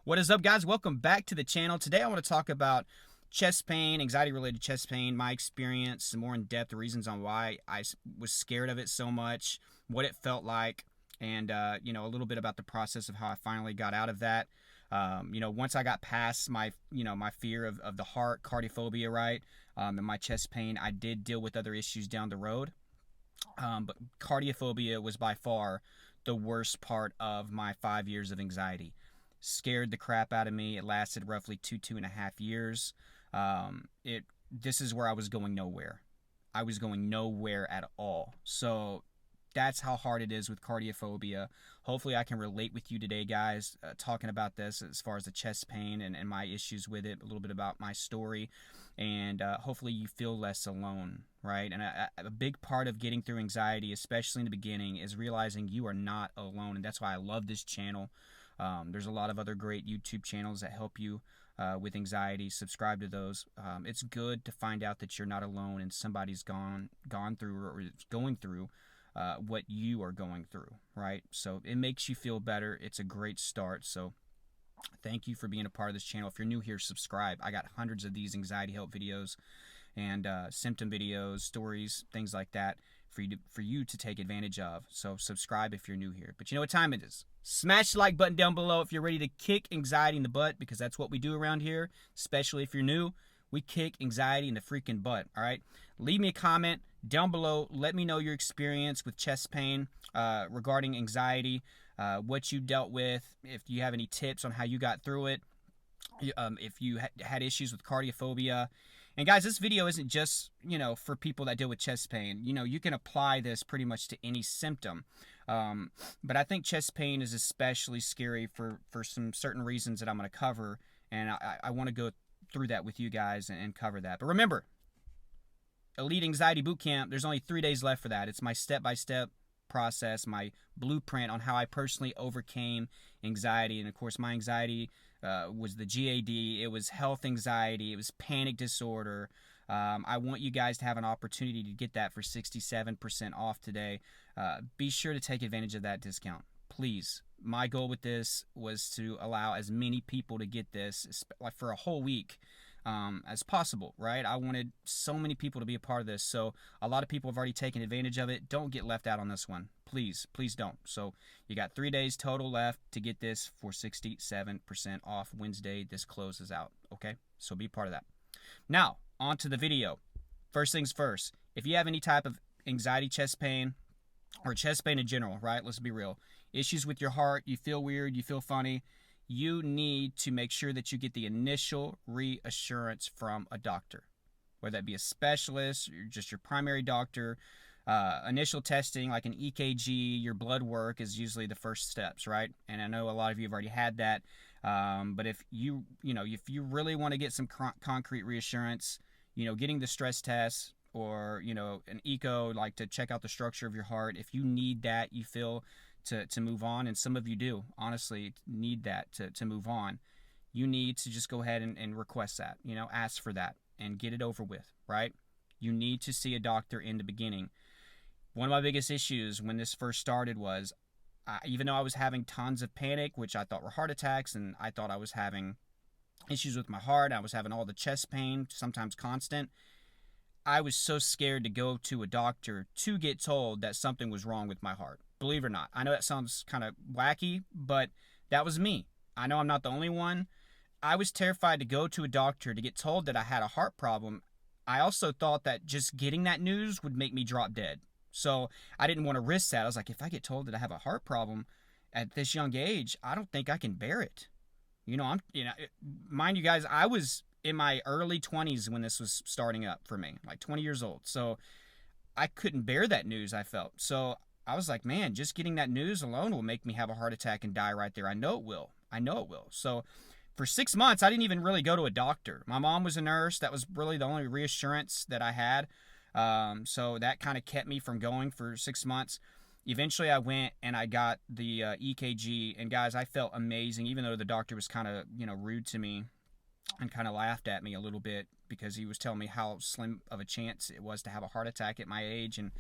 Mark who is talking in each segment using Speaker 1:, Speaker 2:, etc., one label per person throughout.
Speaker 1: What is up, guys? Welcome back to the channel. Today I want to talk about chest pain, anxiety-related chest pain, my experience, some more in-depth reasons on why I was scared of it so much, what it felt like, and a little bit about the process of how I finally got out of that. Once I got past my fear of the heart, cardiophobia, right, and my chest pain, I did deal with other issues down the road. But cardiophobia was by far the worst part of my 5 years of anxiety. Scared the crap out of me. It lasted roughly two and a half years. This is where I was going nowhere. I was going nowhere at all. So that's how hard it is with cardiophobia. Hopefully I can relate with you today, guys, talking about this as far as the chest pain and my issues with it, a little bit about my story, and hopefully you feel less alone, right? And a big part of getting through anxiety, especially in the beginning, is realizing you are not alone, and that's why I love this channel. There's a lot of other great YouTube channels that help you with anxiety. Subscribe to those. It's good to find out that you're not alone and somebody's gone through or is going through what you are going through, right? So it makes you feel better. It's a great start. So thank you for being a part of this channel. If you're new here, subscribe. I got hundreds of these anxiety help videos and symptom videos, stories, things like that for you to take advantage of. So subscribe if you're new here. But you know what time it is. Smash the like button down below if you're ready to kick anxiety in the butt, because that's what we do around here, especially if you're new. We kick anxiety in the freaking butt, all right? Leave me a comment down below. Let me know your experience with chest pain regarding anxiety, what you dealt with, if you have any tips on how you got through it, if you had issues with cardiophobia. And guys, this video isn't just, for people that deal with chest pain. You can apply this pretty much to any symptom. But I think chest pain is especially scary for some certain reasons that I'm going to cover. And I want to go through that with you guys and cover that. But remember, Elite Anxiety Bootcamp, there's only 3 days left for that. It's my step-by-step process, my blueprint on how I personally overcame anxiety. And of course, my anxiety was the GAD, it was health anxiety, it was panic disorder. I want you guys to have an opportunity to get that for 67% off today. Be sure to take advantage of that discount, please. My goal with this was to allow as many people to get this for a whole week as possible, right? I wanted so many people to be a part of this. So a lot of people have already taken advantage of it. Don't get left out on this one. Please don't. So you got 3 days total left to get this for 67% off. Wednesday, this closes out, okay? So be part of that. Now, on to the video. First things first, if you have any type of anxiety, chest pain, or chest pain in general, right? Let's be real. Issues with your heart, you feel weird, you feel funny, you need to make sure that you get the initial reassurance from a doctor, whether that be a specialist or just your primary doctor. Initial testing like an EKG, your blood work is usually the first steps, right? And I know a lot of you have already had that. But if you really want to get some concrete reassurance, getting the stress test or, an echo, like to check out the structure of your heart, if you need that, you feel to move on, and some of you do, honestly, need that to move on, you need to just go ahead and request that, ask for that and get it over with, right? You need to see a doctor in the beginning. One of my biggest issues when this first started was, even though I was having tons of panic, which I thought were heart attacks, and I thought I was having issues with my heart, I was having all the chest pain, sometimes constant, I was so scared to go to a doctor to get told that something was wrong with my heart. Believe it or not. I know that sounds kind of wacky, but that was me. I know I'm not the only one. I was terrified to go to a doctor to get told that I had a heart problem. I also thought that just getting that news would make me drop dead. So I didn't want to risk that. I was like, if I get told that I have a heart problem at this young age, I don't think I can bear it. Mind you guys, I was in my early 20s when this was starting up for me, like 20 years old. So I couldn't bear that news, I felt. So I was like, man, just getting that news alone will make me have a heart attack and die right there. I know it will. So for 6 months, I didn't even really go to a doctor. My mom was a nurse. That was really the only reassurance that I had. So that kind of kept me from going for 6 months. Eventually, I went and I got the EKG. And guys, I felt amazing, even though the doctor was kind of, rude to me and kind of laughed at me a little bit because he was telling me how slim of a chance it was to have a heart attack at my age and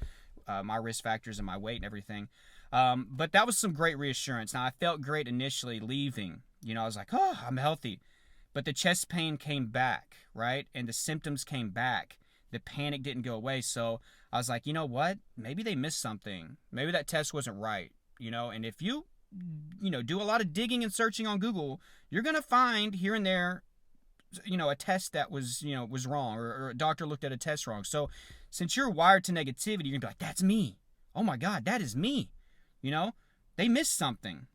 Speaker 1: my risk factors and my weight and everything. But that was some great reassurance. Now, I felt great initially leaving I was like, oh, I'm healthy. But the chest pain came back, right? And the symptoms came back. The panic didn't go away. So I was like, you know what? Maybe they missed something. Maybe that test wasn't right, And if you do a lot of digging and searching on Google, you're going to find here and there, a test that was wrong, or a doctor looked at a test wrong. So since you're wired to negativity, you're going to be like, that's me. Oh my God, that is me. They missed something.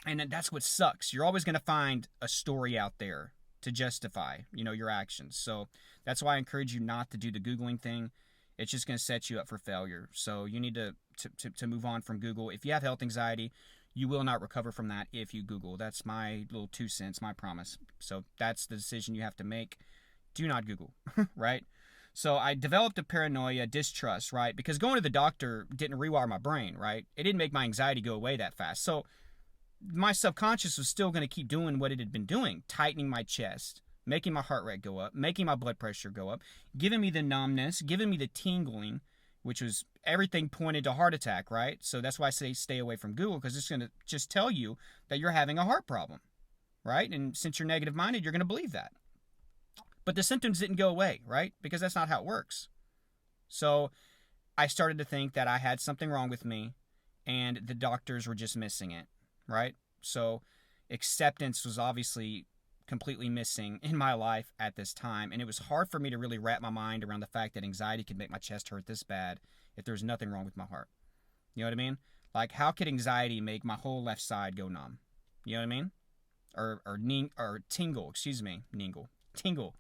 Speaker 1: And that's what sucks. You're always going to find a story out there to justify, your actions. So that's why I encourage you not to do the Googling thing. It's just going to set you up for failure. So you need to move on from Google. If you have health anxiety, you will not recover from that if you Google. That's my little 2 cents, my promise. So that's the decision you have to make. Do not Google, right? So I developed a paranoia, distrust, right? Because going to the doctor didn't rewire my brain, right? It didn't make my anxiety go away that fast. So my subconscious was still going to keep doing what it had been doing, tightening my chest, making my heart rate go up, making my blood pressure go up, giving me the numbness, giving me the tingling, which was everything pointed to heart attack, right? So that's why I say stay away from Google, because it's going to just tell you that you're having a heart problem, right? And since you're negative minded, you're going to believe that. But the symptoms didn't go away, right? Because that's not how it works. So I started to think that I had something wrong with me and the doctors were just missing it, right? So acceptance was obviously completely missing in my life at this time, and it was hard for me to really wrap my mind around the fact that anxiety could make my chest hurt this bad if there's nothing wrong with my heart. You know what I mean? Like, how could anxiety make my whole left side go numb? You know what I mean? Or tingle, tingle,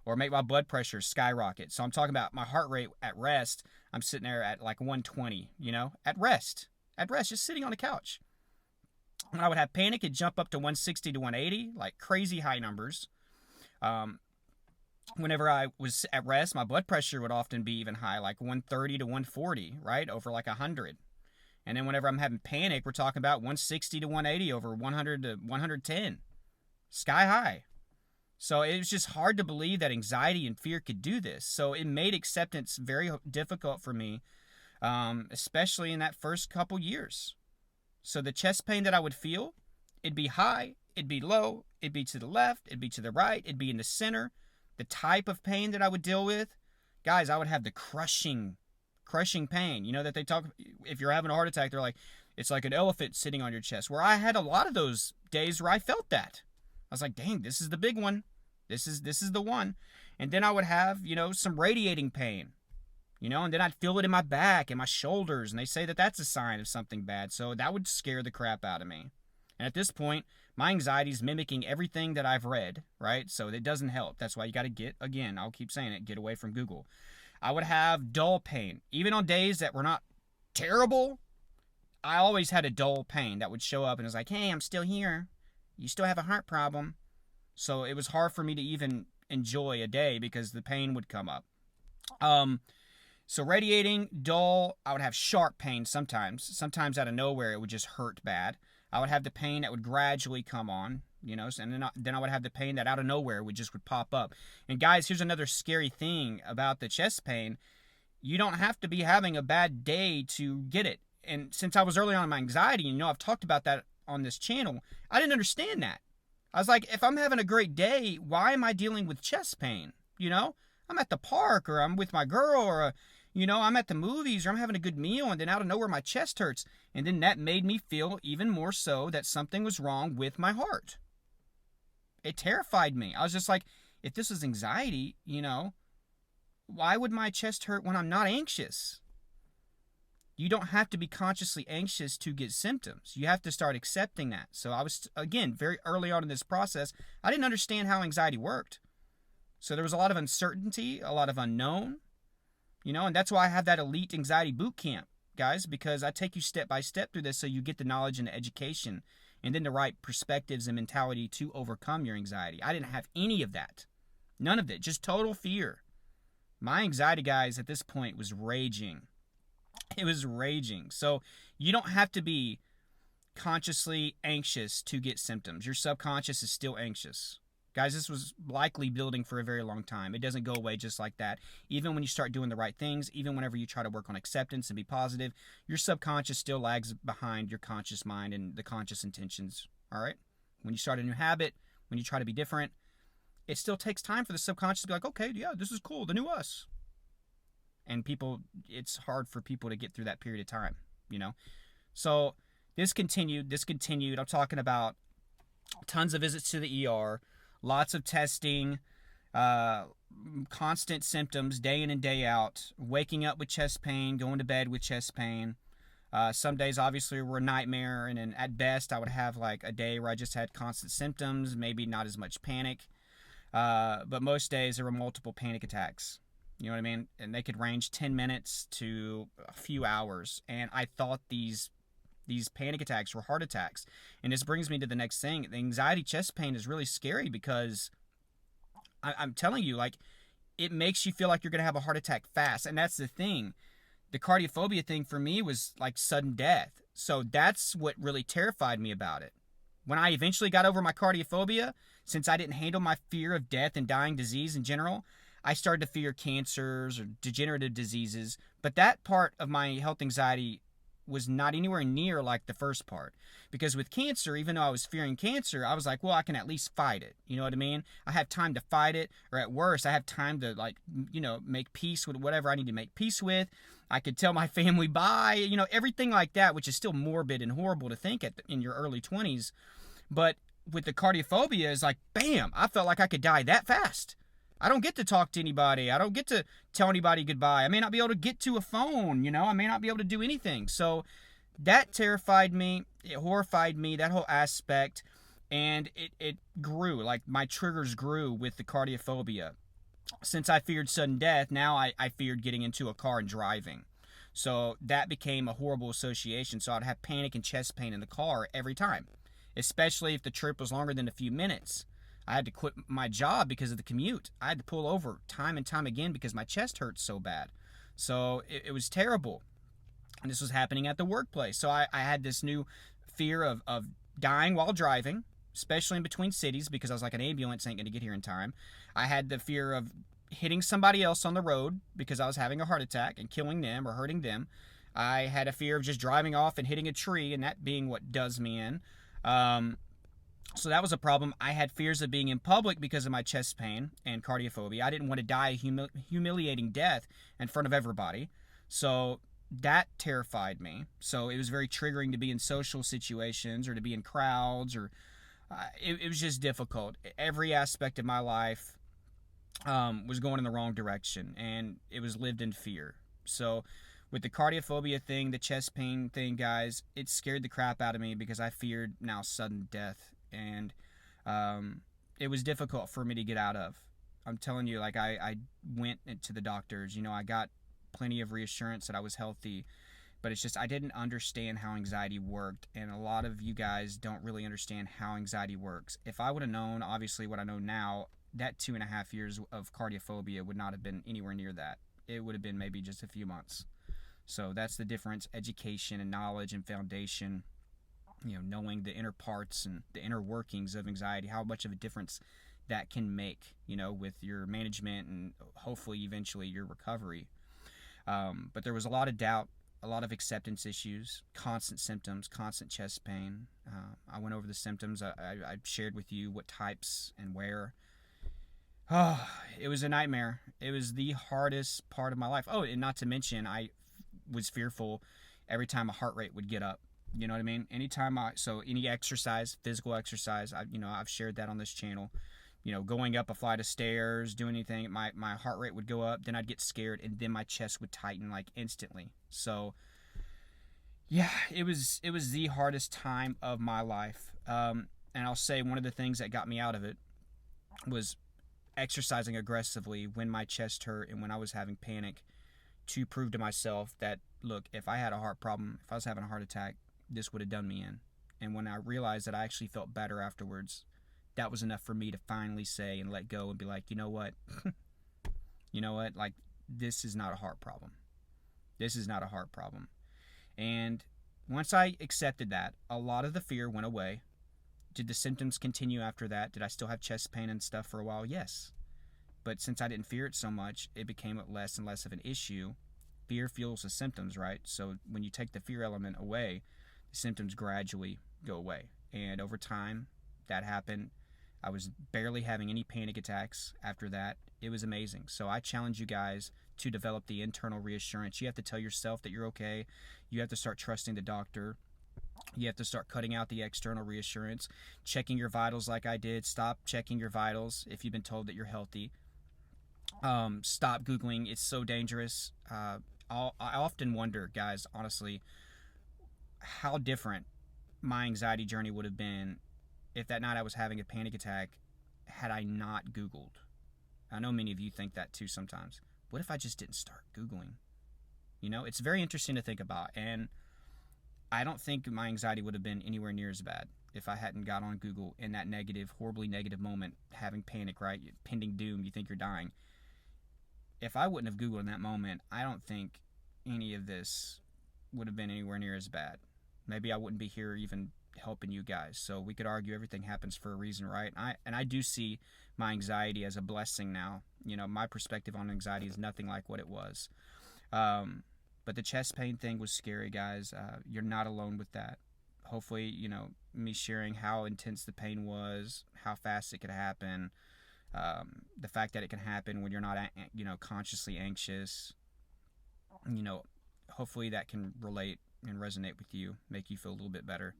Speaker 1: or make my blood pressure skyrocket. So I'm talking about my heart rate at rest. I'm sitting there at like 120, at rest, just sitting on the couch. When I would have panic, it'd jump up to 160 to 180, like crazy high numbers. Whenever I was at rest, my blood pressure would often be even high, like 130 to 140, right? Over like 100. And then whenever I'm having panic, we're talking about 160 to 180 over 100 to 110. Sky high. So it was just hard to believe that anxiety and fear could do this. So it made acceptance very difficult for me, especially in that first couple years. So the chest pain that I would feel, it'd be high, it'd be low, it'd be to the left, it'd be to the right, it'd be in the center. The type of pain that I would deal with, guys, I would have the crushing pain. That they talk, if you're having a heart attack, they're like, it's like an elephant sitting on your chest. Where I had a lot of those days where I felt that. I was like, dang, this is the big one. This is the one. And then I would have, some radiating pain. And then I'd feel it in my back and my shoulders, and they say that that's a sign of something bad. So that would scare the crap out of me. And at this point, my anxiety is mimicking everything that I've read, right? So it doesn't help. That's why you got to I'll keep saying it, get away from Google. I would have dull pain. Even on days that were not terrible, I always had a dull pain that would show up and it was like, hey, I'm still here. You still have a heart problem. So it was hard for me to even enjoy a day because the pain would come up. So radiating, dull, I would have sharp pain sometimes. Sometimes out of nowhere, it would just hurt bad. I would have the pain that would gradually come on, and then I would have the pain that out of nowhere would pop up. And guys, here's another scary thing about the chest pain. You don't have to be having a bad day to get it. And since I was early on in my anxiety, I've talked about that on this channel, I didn't understand that. I was like, if I'm having a great day, why am I dealing with chest pain? I'm at the park, or I'm with my girl, or I'm at the movies, or I'm having a good meal, and then out of nowhere my chest hurts. And then that made me feel even more so that something was wrong with my heart. It terrified me. I was just like, if this is anxiety, why would my chest hurt when I'm not anxious? You don't have to be consciously anxious to get symptoms. You have to start accepting that. So I was, again, very early on in this process, I didn't understand how anxiety worked. So there was a lot of uncertainty, a lot of unknown, and that's why I have that elite anxiety boot camp, guys, because I take you step by step through this so you get the knowledge and the education and then the right perspectives and mentality to overcome your anxiety. I didn't have any of that. None of it. Just total fear. My anxiety, guys, at this point was raging. It was raging. So you don't have to be consciously anxious to get symptoms. Your subconscious is still anxious. Guys, this was likely building for a very long time. It doesn't go away just like that. Even when you start doing the right things, even whenever you try to work on acceptance and be positive, your subconscious still lags behind your conscious mind and the conscious intentions. All right? When you start a new habit, when you try to be different, it still takes time for the subconscious to be like, okay, yeah, this is cool, the new us. And people, it's hard for people to get through that period of time, you know? So this continued. I'm talking about tons of visits to the ER, lots of testing, constant symptoms day in and day out, waking up with chest pain, going to bed with chest pain. Some days obviously were a nightmare, and then at best I would have like a day where I just had constant symptoms, maybe not as much panic. But most days there were multiple panic attacks. You know what I mean? And they could range 10 minutes to a few hours. And I thought these panic attacks were heart attacks. And this brings me to the next thing. The anxiety chest pain is really scary because I'm telling you, like, it makes you feel like you're going to have a heart attack fast. And that's the thing. The cardiophobia thing for me was like sudden death. So that's what really terrified me about it. When I eventually got over my cardiophobia, since I didn't handle my fear of death and dying disease in general, I started to fear cancers or degenerative diseases. But that part of my health anxiety was not anywhere near like the first part. Because with cancer, even though I was fearing cancer, I was like, well, I can at least fight it. You know what I mean? I have time to fight it, or at worst, I have time to, like, you know, make peace with whatever I need to make peace with. I could tell my family bye, you know, everything like that, which is still morbid and horrible to think in your early 20s. But with the cardiophobia, it's like, bam, I felt like I could die that fast. I don't get to talk to anybody. I don't get to tell anybody goodbye. I may not be able to get to a phone, you know. I may not be able to do anything. So that terrified me. It horrified me, that whole aspect. And it grew. Like, my triggers grew with the cardiophobia. Since I feared sudden death, now I feared getting into a car and driving. So that became a horrible association. So I'd have panic and chest pain in the car every time, especially if the trip was longer than a few minutes. I had to quit my job because of the commute. I had to pull over time and time again because my chest hurt so bad. So it was terrible. And this was happening at the workplace. So I had this new fear of dying while driving, especially in between cities, because I was like, an ambulance ain't going to get here in time. I had the fear of hitting somebody else on the road because I was having a heart attack and killing them or hurting them. I had a fear of just driving off and hitting a tree and that being what does me in. So that was a problem. I had fears of being in public because of my chest pain and cardiophobia. I didn't want to die a humiliating death in front of everybody. So that terrified me. So it was very triggering to be in social situations or to be in crowds, or it was just difficult. Every aspect of my life was going in the wrong direction, and it was lived in fear. So with the cardiophobia thing, the chest pain thing, guys, it scared the crap out of me because I feared now sudden death. And it was difficult for me to get out of. I'm telling you, like, I went to the doctors. You know, I got plenty of reassurance that I was healthy. But it's just I didn't understand how anxiety worked. And a lot of you guys don't really understand how anxiety works. If I would have known, obviously, what I know now, that 2.5 years of cardiophobia would not have been anywhere near that. It would have been maybe just a few months. So that's the difference. Education and knowledge and foundation. You know, knowing the inner parts and the inner workings of anxiety, how much of a difference that can make, you know, with your management and hopefully eventually your recovery. But there was a lot of doubt, a lot of acceptance issues, constant symptoms, constant chest pain. I went over the symptoms. I shared with you what types and where. Oh, it was a nightmare. It was the hardest part of my life. Oh, and not to mention, I was fearful every time a heart rate would get up. You know what I mean? Anytime so any exercise, physical exercise, I've shared that on this channel. You know, going up a flight of stairs, doing anything, my heart rate would go up, then I'd get scared, and then my chest would tighten like instantly. So, yeah, it was the hardest time of my life. And I'll say one of the things that got me out of it was exercising aggressively when my chest hurt and when I was having panic, to prove to myself that, look, if I had a heart problem, if I was having a heart attack, this would have done me in. And when I realized that I actually felt better afterwards, that was enough for me to finally say and let go and be like, you know what? Like, this is not a heart problem. This is not a heart problem. And once I accepted that, a lot of the fear went away. Did the symptoms continue after that? Did I still have chest pain and stuff for a while? Yes. But since I didn't fear it so much, it became less and less of an issue. Fear fuels the symptoms, right? So when you take the fear element away, symptoms gradually go away, and over time that happened. I was barely having any panic attacks after that. It was amazing. So I challenge you guys to develop the internal reassurance. You have to tell yourself that you're okay. You have to start trusting the doctor. You have to start cutting out the external reassurance, checking your vitals like I did. Stop checking your vitals if you've been told that you're healthy. Stop Googling. It's so dangerous. I often wonder, guys, honestly, how different my anxiety journey would have been if that night I was having a panic attack had I not Googled. I know many of you think that too sometimes. What if I just didn't start Googling? You know, it's very interesting to think about, and I don't think my anxiety would have been anywhere near as bad if I hadn't got on Google in that negative, horribly negative moment, having panic, right? Pending doom, you think you're dying. If I wouldn't have Googled in that moment, I don't think any of this would have been anywhere near as bad. Maybe I wouldn't be here even helping you guys. So we could argue everything happens for a reason, right? I do see my anxiety as a blessing now. You know, my perspective on anxiety is nothing like what it was. But the chest pain thing was scary, guys. You're not alone with that. Hopefully, you know, me sharing how intense the pain was, how fast it could happen, the fact that it can happen when you're not, you know, consciously anxious. You know, hopefully that can relate and resonate with you, make you feel a little bit better.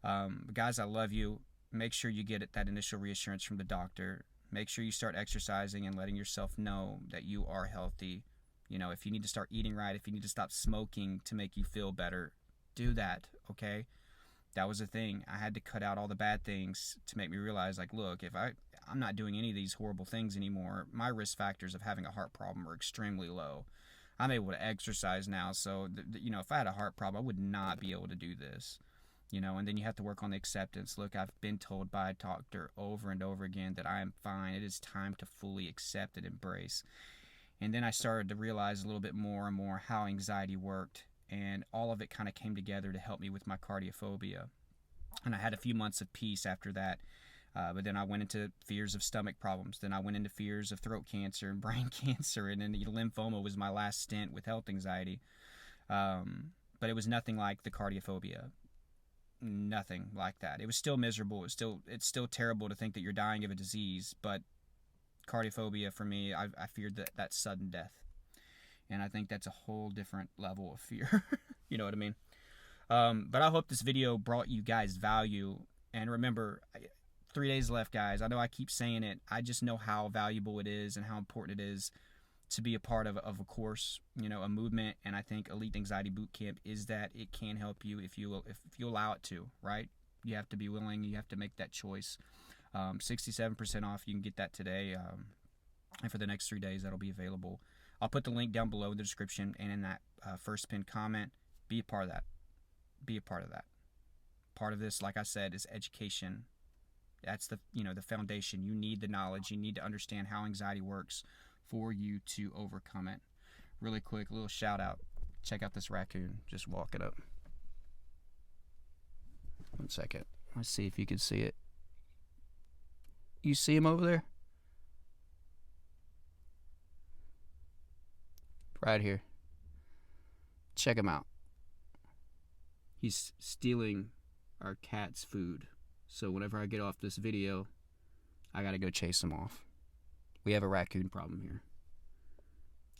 Speaker 1: But guys, I love you. Make sure you get that initial reassurance from the doctor. Make sure you start exercising and letting yourself know that you are healthy. You know, if you need to start eating right, if you need to stop smoking to make you feel better, do that, okay? That was the thing. I had to cut out all the bad things to make me realize, like, look, if I'm not doing any of these horrible things anymore, my risk factors of having a heart problem are extremely low. I'm able to exercise now, so, you know, if I had a heart problem, I would not be able to do this. You know, and then you have to work on the acceptance. Look, I've been told by a doctor over and over again that I am fine. It is time to fully accept and embrace. And then I started to realize a little bit more and more how anxiety worked, and all of it kind of came together to help me with my cardiophobia. And I had a few months of peace after that. But then I went into fears of stomach problems. Then I went into fears of throat cancer and brain cancer. And then lymphoma was my last stint with health anxiety. But it was nothing like the cardiophobia. Nothing like that. It was still miserable. It's still terrible to think that you're dying of a disease. But cardiophobia, for me, I feared that sudden death. And I think that's a whole different level of fear. You know what I mean? But I hope this video brought you guys value. And remember, 3 days left, guys. I know I keep saying it. I just know how valuable it is and how important it is to be a part of a course, you know, a movement. And I think Elite Anxiety Bootcamp is that. It can help you if you allow it to, right? You have to be willing. You have to make that choice. 67% off. You can get that today. And for the next 3 days, that'll be available. I'll put the link down below in the description and in that first pinned comment. Be a part of that. Be a part of that. Part of this, like I said, is education. That's the foundation. You need the knowledge. You need to understand how anxiety works for you to overcome it. Really quick, little shout out. Check out this raccoon. Just walk it up. 1 second. Let's see if you can see it. You see him over there? Right here. Check him out. He's stealing our cat's food. So whenever I get off this video, I gotta go chase him off. We have a raccoon problem here.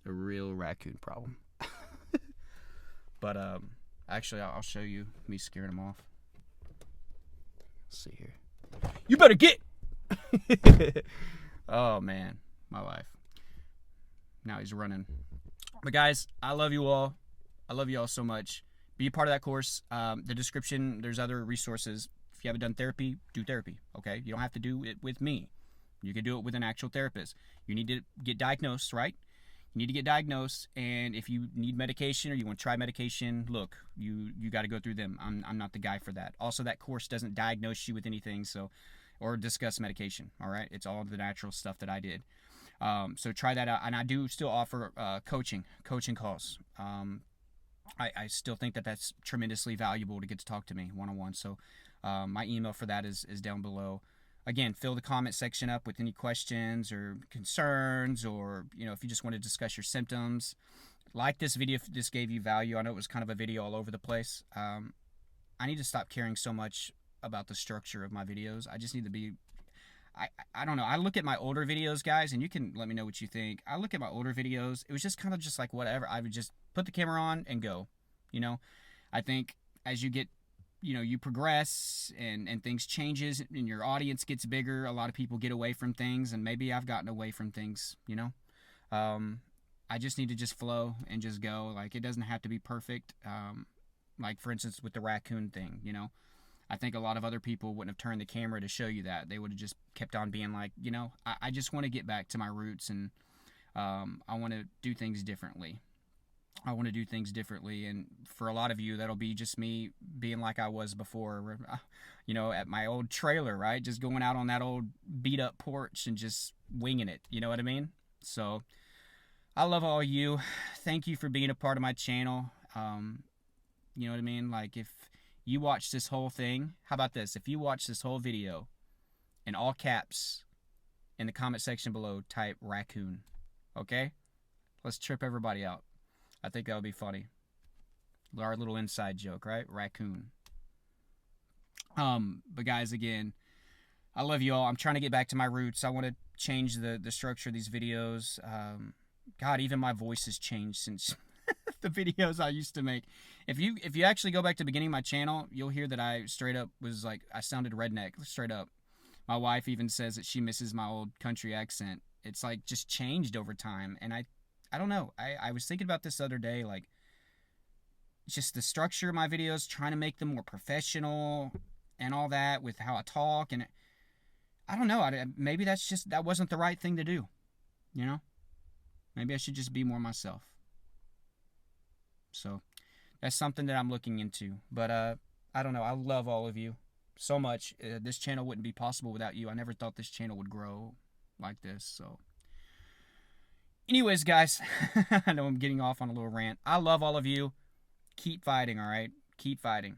Speaker 1: A real raccoon problem. But actually, I'll show you me scaring him off. Let's see here. You better get! Oh man, my life. Now he's running. But guys, I love you all. I love you all so much. Be a part of that course. The description, there's other resources. If you haven't done therapy, do therapy, okay? You don't have to do it with me. You can do it with an actual therapist. You need to get diagnosed, right? You need to get diagnosed, and if you need medication or you want to try medication, look, you got to go through them. I'm not the guy for that. Also, that course doesn't diagnose you with anything, or discuss medication, all right? It's all the natural stuff that I did. So try that out, and I do still offer coaching calls. I still think that that's tremendously valuable to get to talk to me one-on-one. So my email for that is down below. Again, fill the comment section up with any questions or concerns, or if you just want to discuss your symptoms. Like this video if this gave you value. I know it was kind of a video all over the place. I need to stop caring so much about the structure of my videos. I just need to be. I don't know. I look at my older videos, guys, and you can let me know what you think. I look at my older videos. It was just kind of just like whatever. I would just put the camera on and go. You know, I think as you get, you progress and things changes and your audience gets bigger. A lot of people get away from things, and maybe I've gotten away from things. I just need to just flow and just go. Like, it doesn't have to be perfect. Like, for instance, with the raccoon thing, I think a lot of other people wouldn't have turned the camera to show you that. They would have just kept on being like, I just want to get back to my roots, and I want to do things differently. And for a lot of you, that'll be just me being like I was before, at my old trailer, right? Just going out on that old beat-up porch and just winging it, you know what I mean? So, I love all you. Thank you for being a part of my channel. You know what I mean? Like, if you watch this whole thing, how about this? If you watch this whole video in all caps, in the comment section below, type raccoon. Okay? Let's trip everybody out. I think that would be funny. Our little inside joke, right? Raccoon. But guys, again, I love you all. I'm trying to get back to my roots. I want to change the structure of these videos. God, even my voice has changed since the videos I used to make. If you actually go back to the beginning of my channel, you'll hear that I straight up was like, I sounded redneck, straight up. My wife even says that she misses my old country accent. It's like just changed over time. And I don't know. I was thinking about this the other day, like, just the structure of my videos, trying to make them more professional and all that with how I talk. And I don't know. Maybe that wasn't the right thing to do, Maybe I should just be more myself. So that's something that I'm looking into. But I don't know. I love all of you so much. This channel wouldn't be possible without you. I never thought this channel would grow like this. So anyways, guys, I know I'm getting off on a little rant. I love all of you. Keep fighting, all right? Keep fighting.